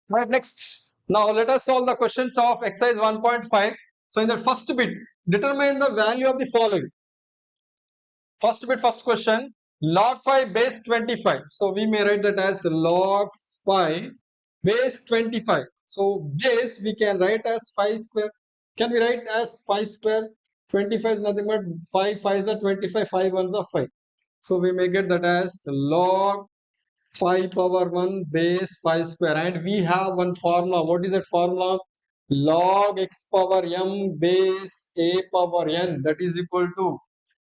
Right, next. Now let us solve the questions of exercise 1.5. So in that first bit, determine the value of the following. First bit, first question, log 5 base 25. So we may write that as log 5 base 25. So base we can write as 5 square. Can we write as 5 square? 25 is nothing but 5 5s are 25, 5 ones are 5. So we may get that as log 5 power 1 base 5 square, and we have one formula. What is that formula? Log x power m base a power n, that is equal to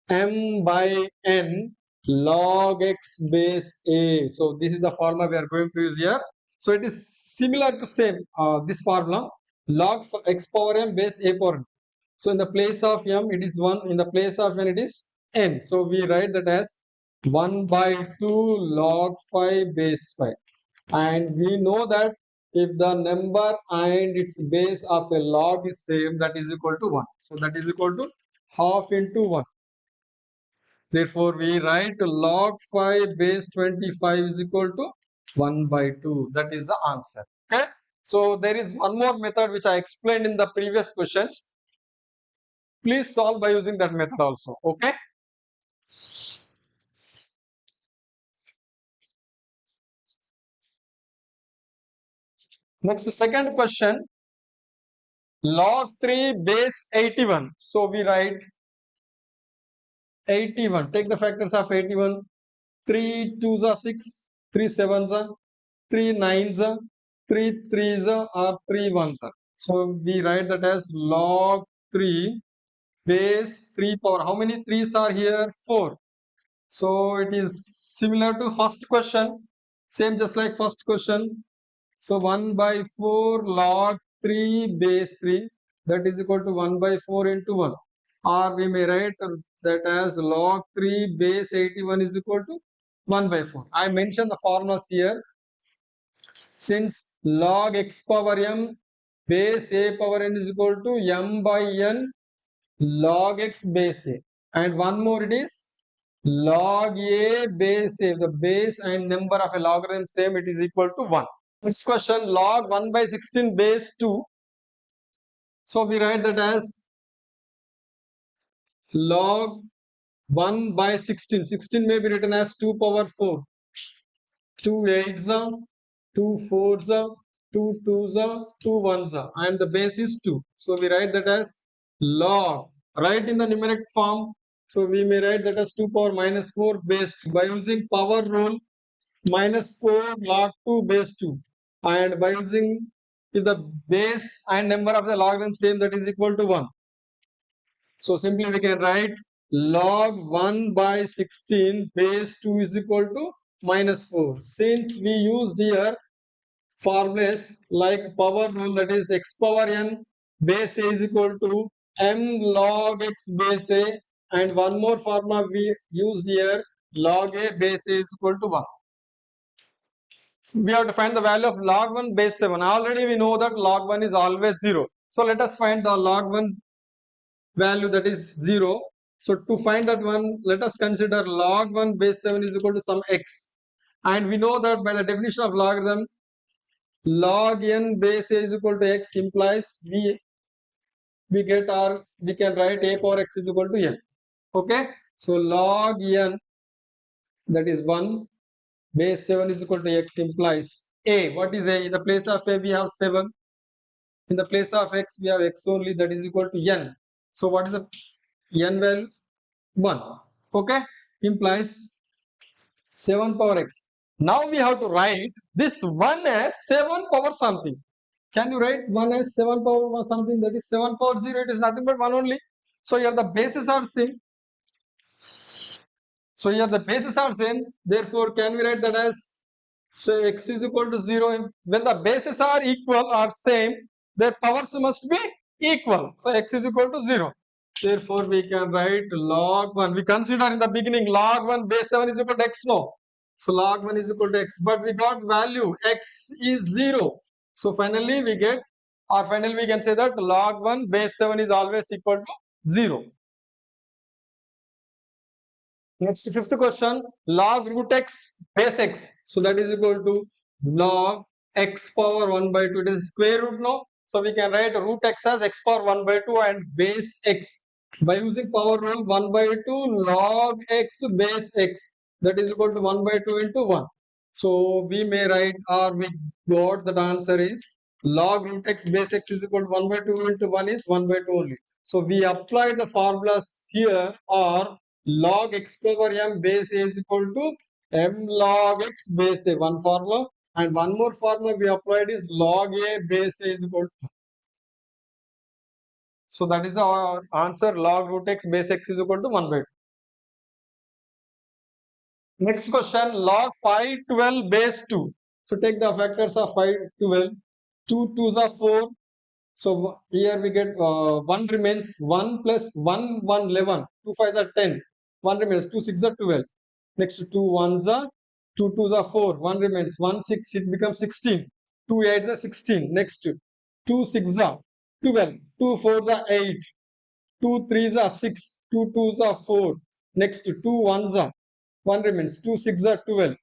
m by n log x base a. So this is the formula we are going to use here. So it is similar to same this formula, log x power m base a power n. So in the place of m it is 1, in the place of n it is n. So we write that as 1 by 2 log 5 base 5. And we know that if the number and its base of a log is same, that is equal to 1. So that is equal to half into 1. Therefore, we write log 5 base 25 is equal to 1 by 2. That is the answer. Okay. So there is one more method which I explained in the previous questions. Please solve by using that method also. Okay. Next, second question, log 3 base 81. So we write 81. Take the factors of 81. 3 2s are 6, 3 7s are, 3 9s are, 3 3s are, or 3 1s are. So we write that as log 3 base 3 power. How many 3s are here? 4. So it is similar to first question. Same just like first question. So 1 by 4 log 3 base 3, that is equal to 1 by 4 into 1. Or we may write that as log 3 base 81 is equal to 1 by 4. I mentioned the formulas here. Since log x power m base a power n is equal to m by n log x base a. And one more it is log a base a. The base and number of a logarithm same, it is equal to 1. Next question, log 1 by 16 base 2. So we write that as log 1 by 16. 16 may be written as 2 power 4. 2 8s are, 2 4s are, 2 2s are, 2 1s are, and the base is 2. So we write that as log. Write in the numeric form. So we may write that as 2 power minus 4 base 2. By using power rule, minus 4 log 2 base 2. And by using, if the base and number of the logarithm same, that is equal to 1. So simply we can write log 1 by 16 base 2 is equal to minus 4. Since we used here formulas like power rule, that is x power n base a is equal to m log x base a, and one more formula we used here, log a base a is equal to 1. We have to find the value of log 1 base 7. Already we know that log 1 is always 0. So let us find the log 1 value, that is 0. So to find that one, let us consider log 1 base 7 is equal to some x. And we know that by the definition of logarithm, log n base a is equal to x implies we get our, we can write a power x is equal to n. Okay. So log n, that is 1 base 7 is equal to x implies a. What is a? In the place of a we have 7. In the place of x we have x only, that is equal to n. So what is the n value? 1. Okay. Implies 7 power x. Now we have to write this 1 as 7 power something. Can you write 1 as 7 power something? That is 7 power 0. It is nothing but 1 only. So here the bases are same. So here the bases are same. Therefore, can we write that as, say, x is equal to 0? When the bases are equal or same, their powers must be equal. So x is equal to 0. Therefore, we can write log 1. We consider in the beginning log 1 base 7 is equal to x. No. So log 1 is equal to x. But we got value x is 0. So finally we get, or finally we can say that log 1 base 7 is always equal to 0. Next, fifth question, log root x base x. So that is equal to log x power 1 by 2. It is square root now. So we can write root x as x power 1 by 2 and base x. By using power rule, 1 by 2 log x base x, that is equal to 1 by 2 into 1. So we may write, or we got that answer is log root x base x is equal to 1 by 2 into 1 is 1 by 2 only. So we apply the formulas here, or log x power m base a is equal to m log x base a, one formula, and one more formula we applied is log a base a is equal to. So that is our answer, log root x base x is equal to 1 by 2. Next question, log 512 base 2. So take the factors of 512. 2 2s are 4. So here we get 1 remains, 1 plus 1 1 11. 2 5s are 10. 1 remains, 2 6 are 12. Next 2 1s are 2 2s are 4. 1 remains, 1 6, it becomes 16. 2 8s are 16. Next 2 6 are 12. 2 4s are 8. 2 3s are 6. 2 2s are 4. Next 2 1s are 1 remains, 2 6 are 12.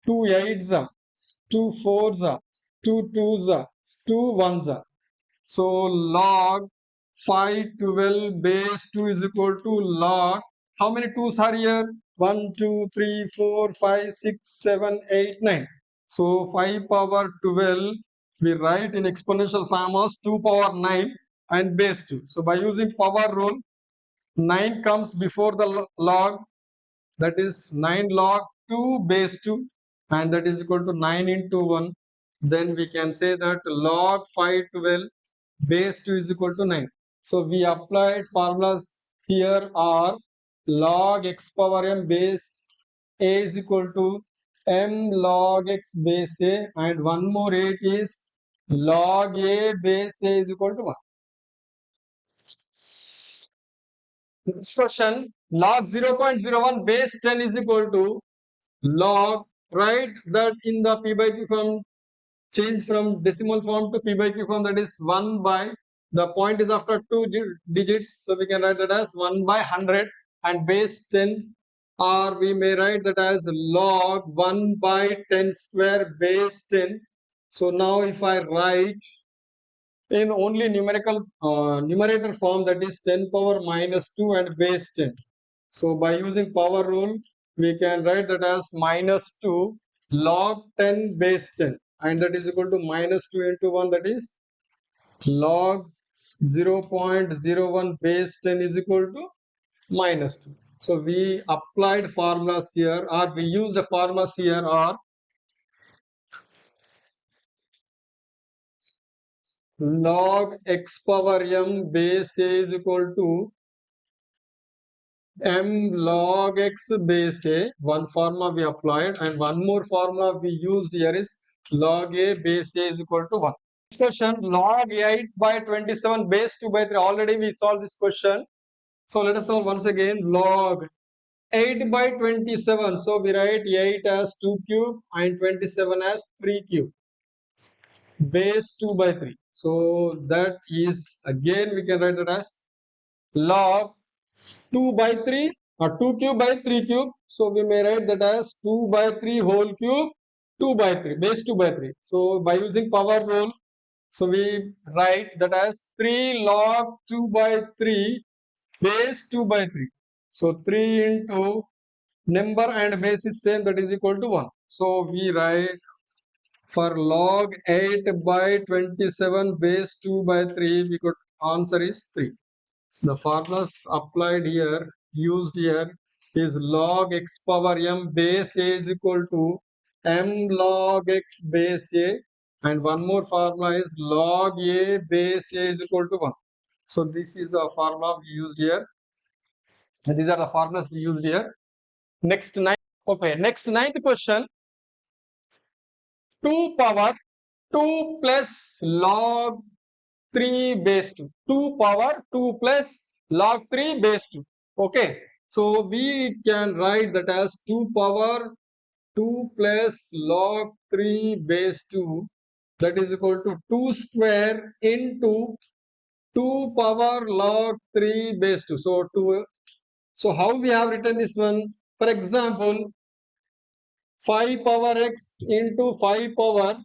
2 8s are 2 4s are 2 2s are 2 1s are. So log 512 base 2 is equal to log, how many 2's are here? 1, 2, 3, 4, 5, 6, 7, 8, 9. So 5 power 12 we write in exponential form as 2 power 9 and base 2. So by using power rule, 9 comes before the log, that is 9 log 2 base 2, and that is equal to 9 into 1. Then we can say that log 512 base 2 is equal to 9. So we applied formulas here are log x power m base a is equal to m log x base a, and one more 8 is log a base a is equal to 1. Next question, log 0.01 base 10 is equal to log, write that in the p by q form, change from decimal form to p by q form, that is 1 by, the point is after two digits, so we can write that as 1 by 100 and base 10, or we may write that as log 1 by 10 square base 10. So now if I write in only numerator form, that is 10 power minus 2 and base 10. So by using power rule, we can write that as minus 2 log 10 base 10, and that is equal to minus 2 into 1, that is log 0.01 base 10 is equal to minus 2. So we applied formulas here, or we used the formulas here are log x power m base a is equal to m log x base a, one formula we applied, and one more formula we used here is log a base a is equal to 1. Next question, log 8 by 27 base 2 by 3. Already we solved this question. So let us solve once again. Log 8 by 27. So we write 8 as 2 cube and 27 as 3 cube. Base 2 by 3. So that is, again we can write it as log 2 by 3 or 2 cube by 3 cube. So we may write that as 2 by 3 whole cube 2 by 3, base 2 by 3. So by using power rule, so we write that as 3 log 2 by 3 base 2 by 3. So 3 into number and base is same, that is equal to 1. So we write for log 8 by 27 base 2 by 3, we got answer is 3. So the formulas applied here, used here, is log x power m base a is equal to m log x base a, and one more formula is log a base a is equal to 1. So this is the formula we used here, and these are the formulas we used here. Next ninth question, 2 power 2 plus log 3 base 2. 2 power 2 plus log 3 base 2. Okay. So we can write that as 2 power 2 plus log 3 base 2, that is equal to 2 square into 2 power log 3 base 2. So so how we have written this one? For example, 5 power x into 5 power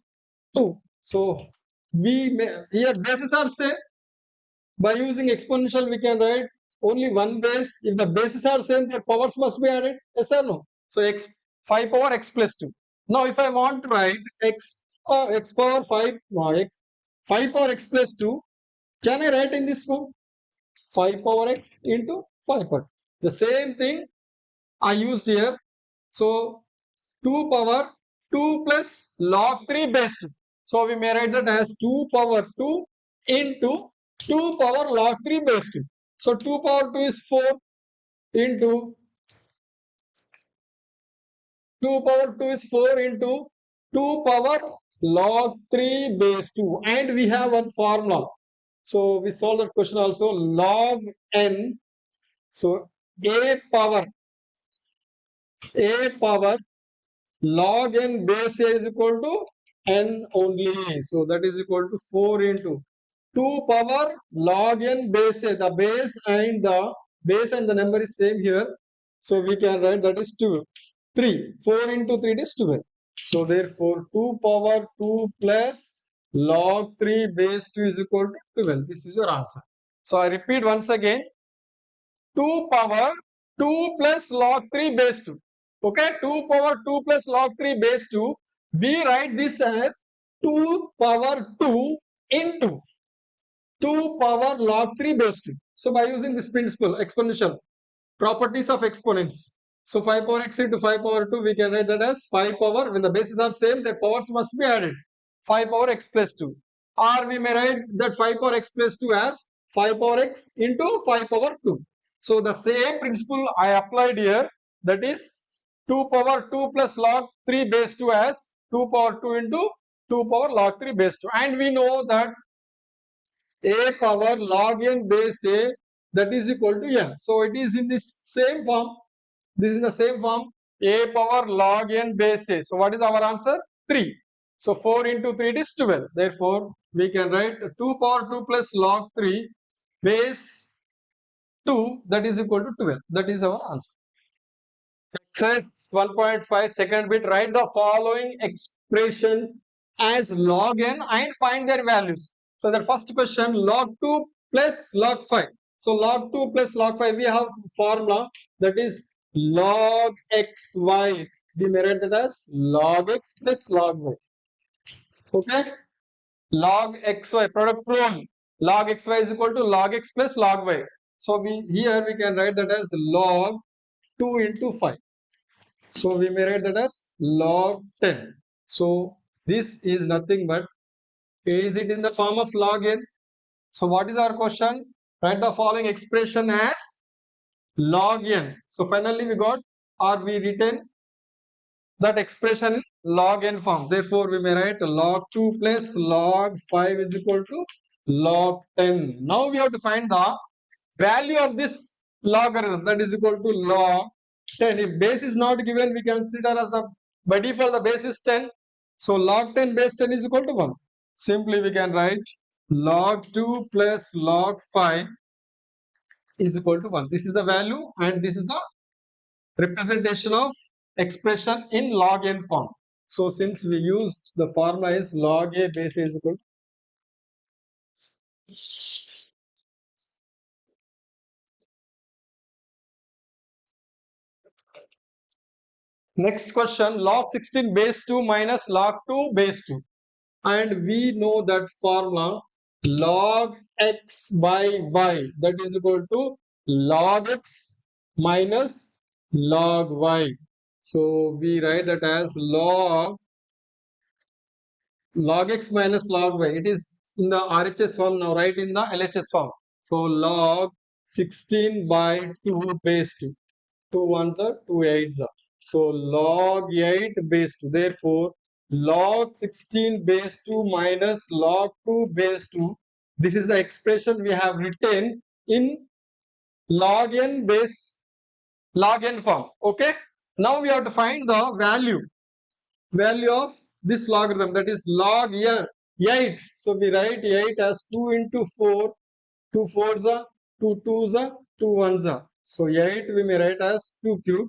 2. So we may, here bases are same. By using exponential, we can write only one base. If the bases are same, their powers must be added. Yes or no? So x 5 power x plus 2. Now, if I want to write x power 5, x 5 power x plus 2, can I write in this form? 5 power x into 5 power. The same thing I used here. So 2 power 2 plus log 3 base 2. So we may write that as 2 power 2 into 2 power log 3 base 2. So 2 power 2 is 4 into 2 power 2 is 4 into 2 power log 3 base 2. And we have one formula. So we solve that question also. Log n. So a power log n base a is equal to n only. So that is equal to 4 into 2 power log n base a. The base and the number is same here. So we can write that is 2. 3. 4 into 3 is 12. So therefore 2 power 2 plus log 3 base 2 is equal to 12. This is your answer. So I repeat once again. 2 power 2 plus log 3 base 2. Okay, 2 power 2 plus log 3 base 2. We write this as 2 power 2 into 2 power log 3 base 2. So by using this principle, exponential properties of exponents. So 5 power x into 5 power 2, we can write that as 5 power. When the bases are same, their powers must be added. 5 power x plus 2. Or we may write that 5 power x plus 2 as 5 power x into 5 power 2. So the same principle I applied here, that is 2 power 2 plus log 3 base 2 as 2 power 2 into 2 power log 3 base 2. And we know that a power log n base a, that is equal to n. So it is in this same form. This is the same form. A power log n base a. So what is our answer? 3. So 4 into 3 is 12. Therefore, we can write 2 power 2 plus log 3 base 2, that is equal to 12. That is our answer. Exercise 1.5 second bit. Write the following expressions as log n and find their values. So the first question, log 2 plus log 5. So log 2 plus log 5, we have formula, that is log xy. We may write that as log x plus log y. Okay. Log xy, product rule. Log xy is equal to log x plus log y. So here we can write that as log 2 into 5. So we may write that as log 10. So this is nothing but, is it in the form of log n? So what is our question? Write the following expression as log n. So finally we got, or we written that expression in log n form. Therefore we may write log 2 plus log 5 is equal to log 10. Now we have to find the value of this logarithm, that is equal to log 10. If base is not given, we consider as the, by default the base is 10. So log 10 base 10 is equal to 1. Simply we can write log 2 plus log 5 is equal to 1. This is the value and this is the representation of expression in log n form. So since we used the formula is log a base a is equal to, next question, log 16 base 2 minus log 2 base 2. And we know that formula log x by y, that is equal to log x minus log y. So we write that as log x minus log y. It is in the RHS form, now write in the LHS form. So log 16 by 2 base 2. 2 ones are 2 eights are. So log 8 base 2. Therefore, log 16 base 2 minus log 2 base 2. This is the expression we have written in log n base, log n form. Okay. Now we have to find the value of this logarithm, that is log 8. So we write 8 as 2 into 4. 2 fours are 2 twos are 2 ones are. So 8 we may write as 2 cube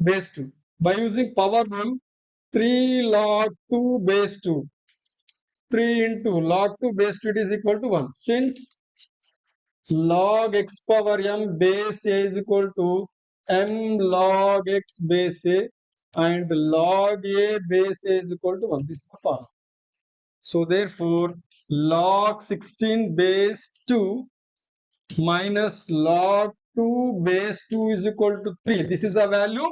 base 2. By using power rule, 3 log 2 base 2. 3 into log 2 base 2 it is equal to 1. Since log x power m base a is equal to m log x base a and log a base a is equal to 1. This is the formula. So therefore, log 16 base 2 minus log 2 base 2 is equal to 3. This is the value,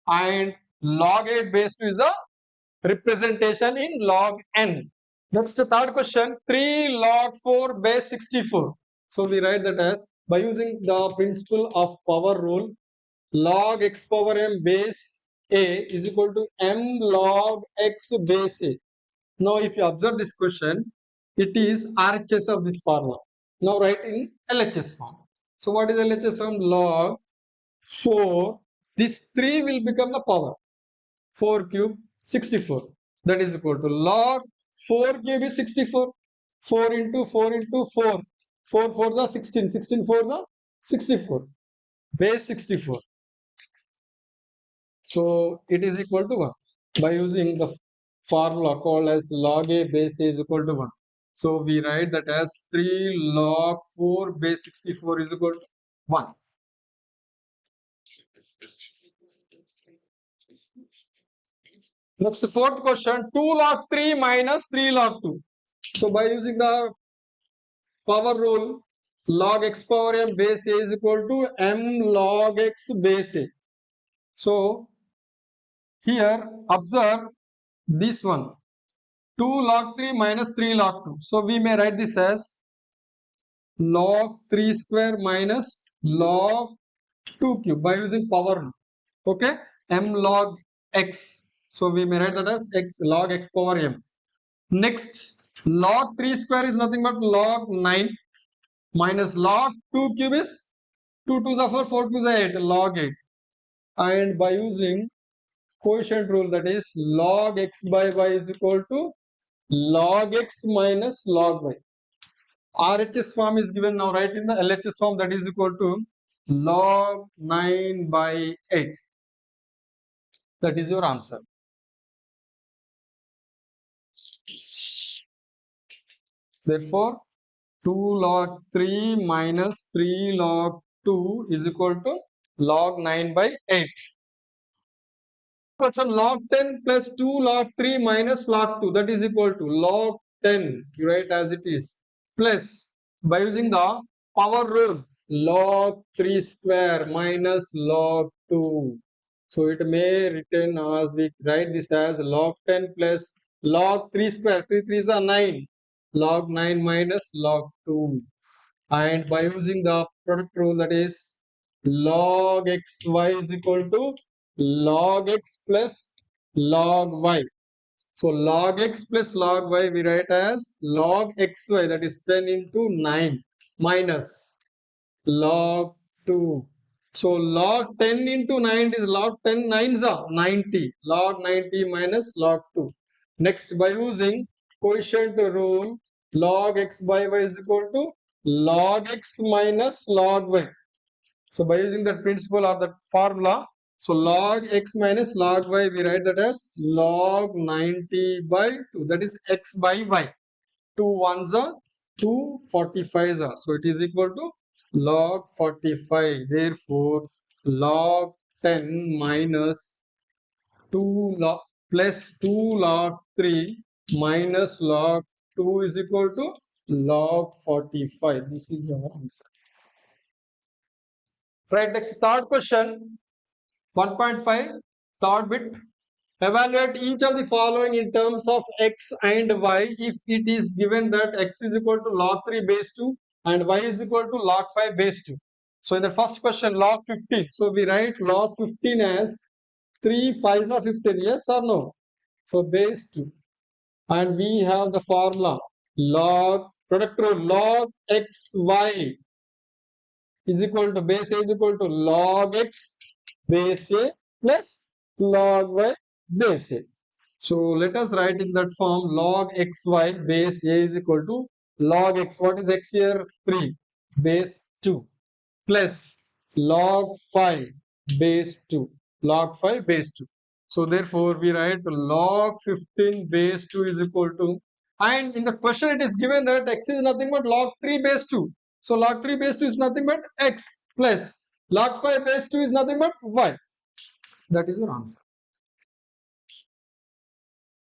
and log 8 base 2 is the representation in log n. Next, the third question, 3 log 4 base 64. So we write that as, by using the principle of power rule, log x power m base a is equal to m log x base a. Now, if you observe this question, it is RHS of this formula. Now, write in LHS form. So, what is LHS form? Log 4. This 3 will become the power. 4 cube 64. That is equal to log 4 cube is 64. 4 into 4 into 4. 4 for the 16. 16 for the 64. Base 64. So, it is equal to 1 by using the formula called as log a base a is equal to 1. So we write that as 3 log 4 base 64 is equal to 1. Next, fourth question, 2 log 3 minus 3 log 2. So by using the power rule, log x power m base a is equal to m log x base a. So here observe this one, 2 log 3 minus 3 log 2. So we may write this as log 3 square minus log 2 cube by using power rule. Okay, m log x. So we may write that as x log x power m. Next, log 3 square is nothing but log 9 minus log 2 cube is 2 2s are 4, 4 2s are 8, log 8. And by using quotient rule, that is log x by y is equal to log x minus log y. RHS form is given now, right? In the LHS form, that is equal to log 9 by 8. That is your answer. Therefore, 2 log 3 minus 3 log 2 is equal to log 9 by 8. So log 10 plus 2 log 3 minus log 2, that is equal to log 10, you write as it is, plus by using the power rule, log 3 square minus log 2. So it may written as, we write this as log 10 plus log 3 square, 3 3s are 9, log 9 minus log 2. And by using the product rule, that is log xy is equal to log x plus log y. So log x plus log y we write as log xy, that is 10 into 9 minus log 2. So log 10 into 9 is log 10 9s are 90. Log 90 minus log 2. Next, by using quotient rule, log x by y is equal to log x minus log y. So by using that principle or that formula, so log x minus log y, we write that as log 90 by 2. That is x by y. 2 ones are 2 45s are. So it is equal to log 45. Therefore, log 10 minus 2 log plus 2 log 3 minus log 2 is equal to log 45. This is your answer. Right, next third question, 1.5, third bit. Evaluate each of the following in terms of x and y if it is given that x is equal to log 3 base 2 and y is equal to log 5 base 2. So in the first question, log 15. So we write log 15 as 3 5s are 15. Yes or no? So base 2. And we have the formula log product rule log xy is equal to base a is equal to log x base a plus log y base a. So let us write in that form log xy base a is equal to log x. What is x here? 3 base 2 plus log 5 base 2. Log 5 base 2. So therefore we write log 15 base 2 is equal to And in the question it is given that x is nothing but log 3 base 2. So log 3 base 2 is nothing but x plus log 5 base 2 is nothing but y. That is your answer.